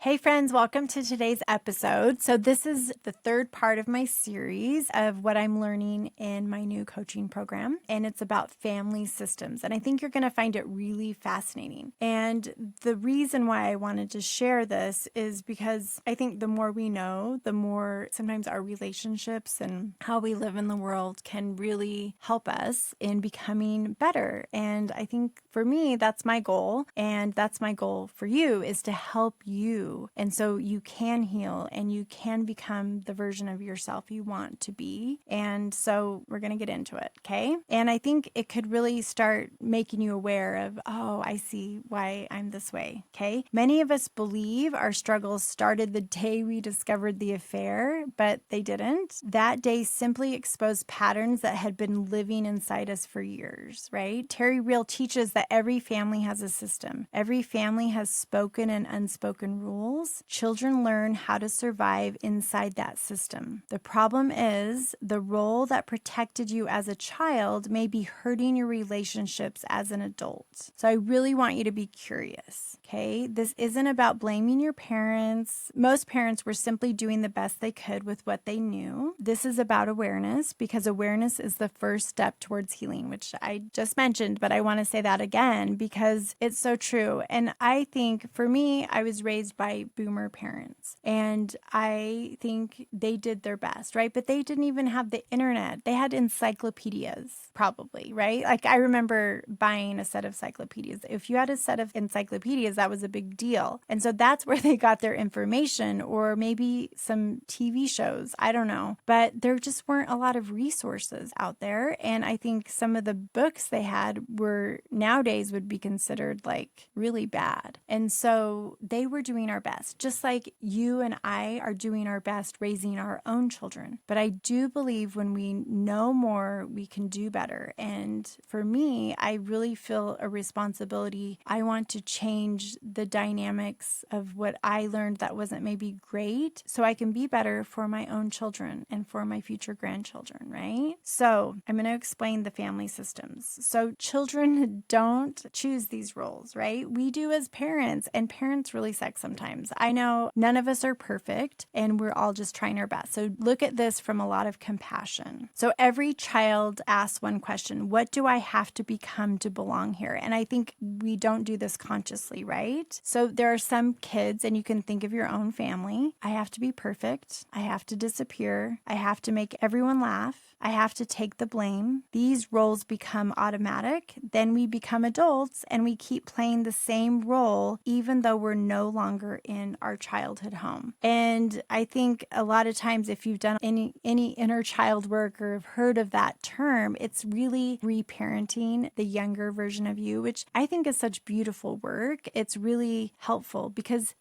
Hey friends, welcome to today's episode. So this is the third part of my series of what I'm learning in my new coaching program, and it's about family systems. And I think you're going to find it really fascinating. And the reason why I wanted to share this is because I think the more we know, the more sometimes our relationships and how we live in the world can really help us in becoming better. And I think for me, that's my goal. And that's my goal for you, is to help you. And so you can heal and you can become the version of yourself you want to be. And so we're going to get into it. Okay. And I think it could really start making you aware of, oh, I see why I'm this way. Okay. Many of us believe our struggles started the day we discovered the affair, but they didn't. That day simply exposed patterns that had been living inside us for years, right? Terry Real teaches that every family has a system. Every family has spoken and unspoken rules. Children learn how to survive inside that system. The problem is the role that protected you as a child may be hurting your relationships as an adult. So I really want you to be curious, okay? This isn't about blaming your parents. Most parents were simply doing the best they could with what they knew. This is about awareness, because awareness is the first step towards healing, which I just mentioned, but I want to say that again because it's so true. And I think for me, I was raised by boomer parents, and I think they did their best, right? But they didn't even have the internet. They had encyclopedias, probably, right? Like I remember buying a set of encyclopedias. If you had a set of encyclopedias, that was a big deal. And so that's where they got their information, or maybe some TV shows. I don't know. But there just weren't a lot of resources out there. And I think some of the books they had were nowadays would be considered like really bad. And so they were doing our best, just like you and I are doing our best raising our own children. But I do believe when we know more, we can do better. And for me, I really feel a responsibility. I want to change the dynamics of what I learned that wasn't maybe great, so I can be better for my own children and for my future grandchildren, right? So I'm going to explain the family systems. So children don't choose these roles, right? We do as parents, and parents really suck sometimes. I know none of us are perfect, and we're all just trying our best. So look at this from a lot of compassion. So every child asks one question: what do I have to become to belong here? And I think we don't do this consciously, right? So there are some kids, and you can think of your own family. I have to be perfect. I have to disappear. I have to make everyone laugh. I have to take the blame. These roles become automatic. Then we become adults and we keep playing the same role even though we're no longer in our childhood home. And I think a lot of times if you've done any inner child work or have heard of that term, it's really reparenting the younger version of you, which I think is such beautiful work. It's really helpful because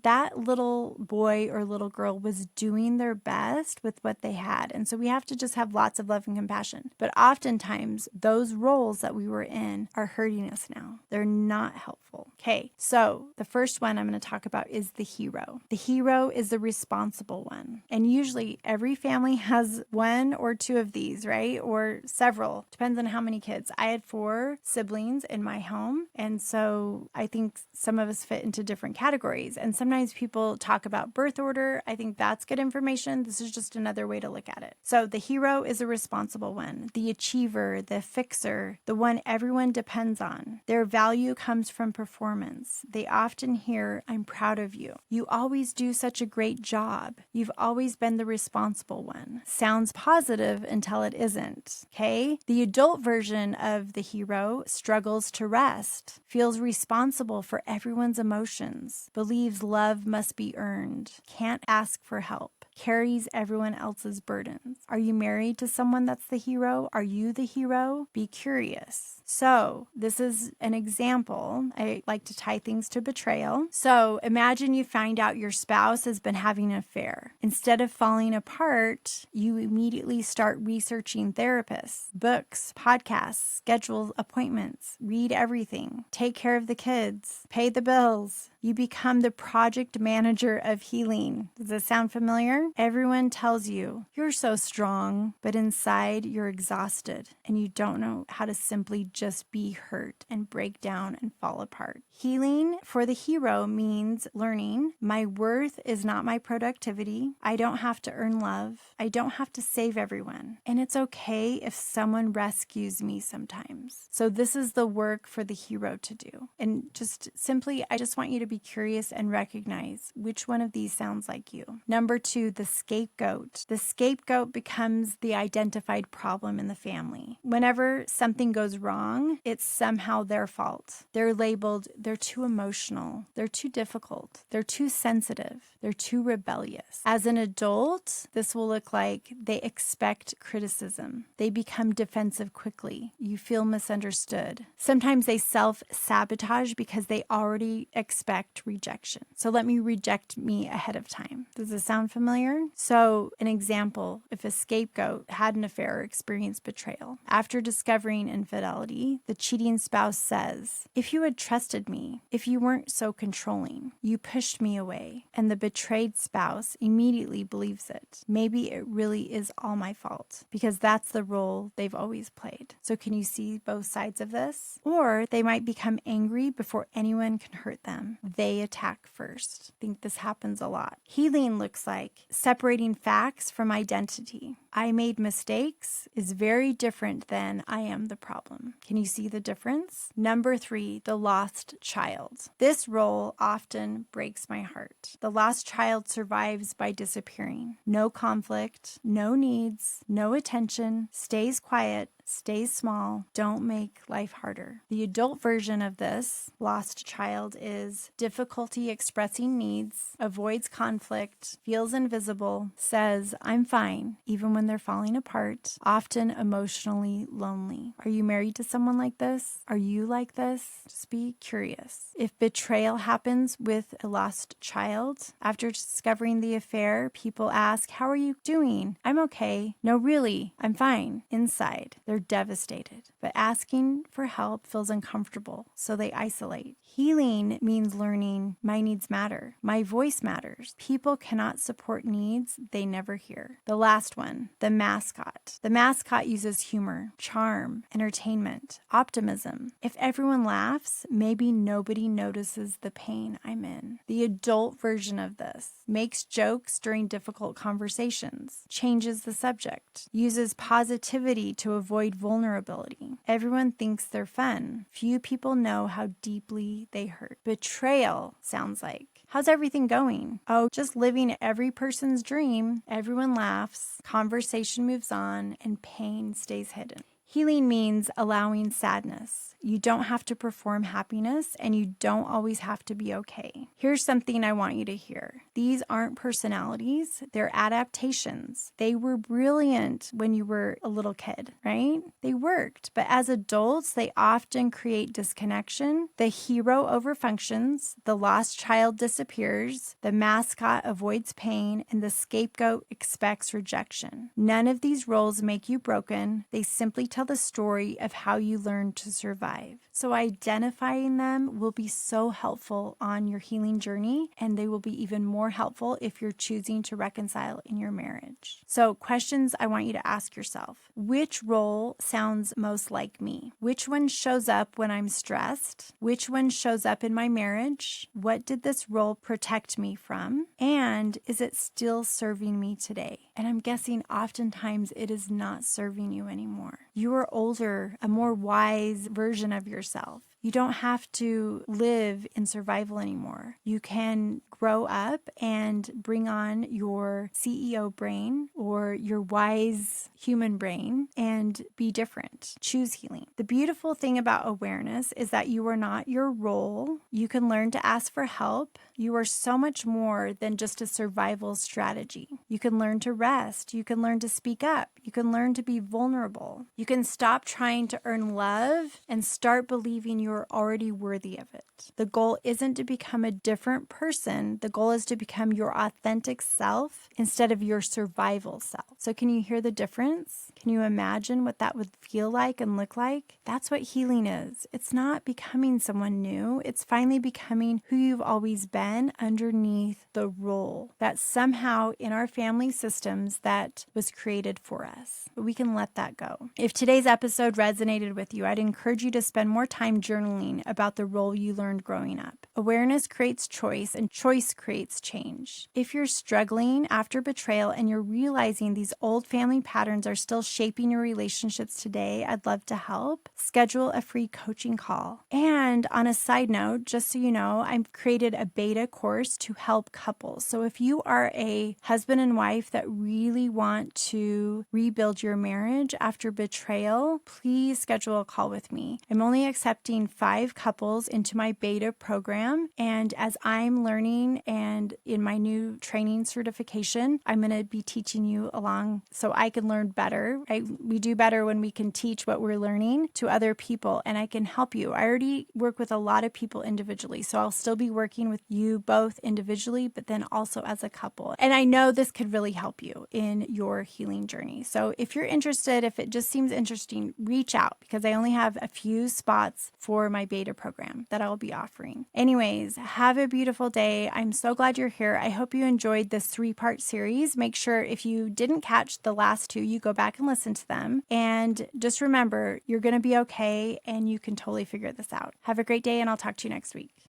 that little boy or little girl was doing their best with what they had. And so we have to just have lots of love and compassion. But oftentimes those roles that we were in are hurting us now. They're not helpful. Okay, so the first one I'm going to talk about is the hero. The hero is the responsible one. And usually every family has one or two of these, right? Or several. Depends on how many kids. I had 4 siblings in my home. And so I think some of us fit into different categories. And sometimes people talk about birth order. I think that's good information. This is just another way to look at it. So the hero is a responsible one, the achiever, the fixer, the one everyone depends on. Their value comes from performance. They often hear, "I'm proud of you. You always do such a great job. You've always been the responsible one." Sounds positive until it isn't. Okay? The adult version of the hero struggles to rest, feels responsible for everyone's emotions, believes love must be earned, can't ask for help, carries everyone else's burdens. Are you married to someone that's the hero? Are you the hero? Be curious. So this is an example. I like to tie things to betrayal. So imagine you find out your spouse has been having an affair. Instead of falling apart, you immediately start researching therapists, books, podcasts, schedule appointments, read everything, take care of the kids, pay the bills, You become the project manager of healing. Does this sound familiar? Everyone tells you, you're so strong, but inside you're exhausted and you don't know how to simply just be hurt and break down and fall apart. Healing for the hero means learning my worth is not my productivity. I don't have to earn love. I don't have to save everyone. And it's okay if someone rescues me sometimes. So this is the work for the hero to do. And just simply, I just want you to be curious and recognize which one of these sounds like you. Number 2, the scapegoat. The scapegoat becomes the identified problem in the family. Whenever something goes wrong, it's somehow their fault. They're labeled, they're too emotional, they're too difficult, they're too sensitive, they're too rebellious. As an adult, this will look like they expect criticism. They become defensive quickly. You feel misunderstood. Sometimes they self-sabotage because they already expect rejection. So let me reject me ahead of time. Does this sound familiar? So an example, if a scapegoat had an affair or experienced betrayal, after discovering infidelity, the cheating spouse says, if you had trusted me, if you weren't so controlling, you pushed me away. And the betrayed spouse immediately believes it. Maybe it really is all my fault because that's the role they've always played. So can you see both sides of this? Or they might become angry before anyone can hurt them. They attack first. I think this happens a lot. Healing looks like separating facts from identity. I made mistakes is very different than I am the problem. Can you see the difference? Number 3, the lost child. This role often breaks my heart. The lost child survives by disappearing. No conflict, no needs, no attention, stays quiet, stays small, don't make life harder. The adult version of this lost child is difficulty expressing needs, avoids conflict, feels invisible, says, I'm fine, even when they're falling apart, often emotionally lonely. Are you married to someone like this? Are you like this? Just be curious. If betrayal happens with a lost child, after discovering the affair, people ask, how are you doing? I'm okay. No, really, I'm fine. Inside, they're devastated, but asking for help feels uncomfortable, so they isolate. Healing means learning my needs matter. My voice matters. People cannot support needs they never hear. The last one, the mascot. The mascot uses humor, charm, entertainment, optimism. If everyone laughs, maybe nobody notices the pain I'm in. The adult version of this makes jokes during difficult conversations, changes the subject, uses positivity to avoid vulnerability. Everyone thinks they're fun. Few people know how deeply they hurt. Betrayal sounds like, how's everything going? Oh, just living every person's dream. Everyone laughs, conversation moves on, and pain stays hidden. Healing means allowing sadness. You don't have to perform happiness, and you don't always have to be okay. Here's something I want you to hear. These aren't personalities, they're adaptations. They were brilliant when you were a little kid, right? They worked, but as adults, they often create disconnection. The hero overfunctions, the lost child disappears, the mascot avoids pain, and the scapegoat expects rejection. None of these roles make you broken. They simply tell the story of how you learned to survive. So identifying them will be so helpful on your healing journey, and they will be even more helpful if you're choosing to reconcile in your marriage. So questions I want you to ask yourself. Which role sounds most like me? Which one shows up when I'm stressed? Which one shows up in my marriage? What did this role protect me from? And is it still serving me today? And I'm guessing oftentimes it is not serving you anymore. You are older, a more wise version of yourself. You don't have to live in survival anymore. You can grow up and bring on your CEO brain or your wise human brain and be different. Choose healing. The beautiful thing about awareness is that you are not your role. You can learn to ask for help. You are so much more than just a survival strategy. You can learn to rest. You can learn to speak up. You can learn to be vulnerable. You can stop trying to earn love and start believing you are already worthy of it. The goal isn't to become a different person. The goal is to become your authentic self instead of your survival self. So can you hear the difference? Can you imagine what that would feel like and look like? That's what healing is. It's not becoming someone new. It's finally becoming who you've always been underneath the role that somehow in our family systems that was created for us. But we can let that go. If today's episode resonated with you, I'd encourage you to spend more time journaling about the role you learned growing up. Awareness creates choice, and choice creates change. If you're struggling after betrayal and you're realizing these old family patterns are still shaping your relationships today, I'd love to help. Schedule a free coaching call. And on a side note, just so you know, I've created a beta course to help couples. So if you are a husband and wife that really want to rebuild your marriage after betrayal, please schedule a call with me. I'm only accepting 5 couples into my beta program. And as I'm learning and in my new training certification, I'm going to be teaching you along so I can learn better. We do better when we can teach what we're learning to other people, and I can help you. I already work with a lot of people individually, so I'll still be working with you both individually, but then also as a couple. And I know this could really help you in your healing journey. So if you're interested, if it just seems interesting, reach out because I only have a few spots for my beta program that I'll be offering. Anyways, have a beautiful day. I'm so glad you're here. I hope you enjoyed this 3-part series. Make sure if you didn't catch the last 2, you go back and listen to them. And just remember, you're going to be okay and you can totally figure this out. Have a great day, and I'll talk to you next week.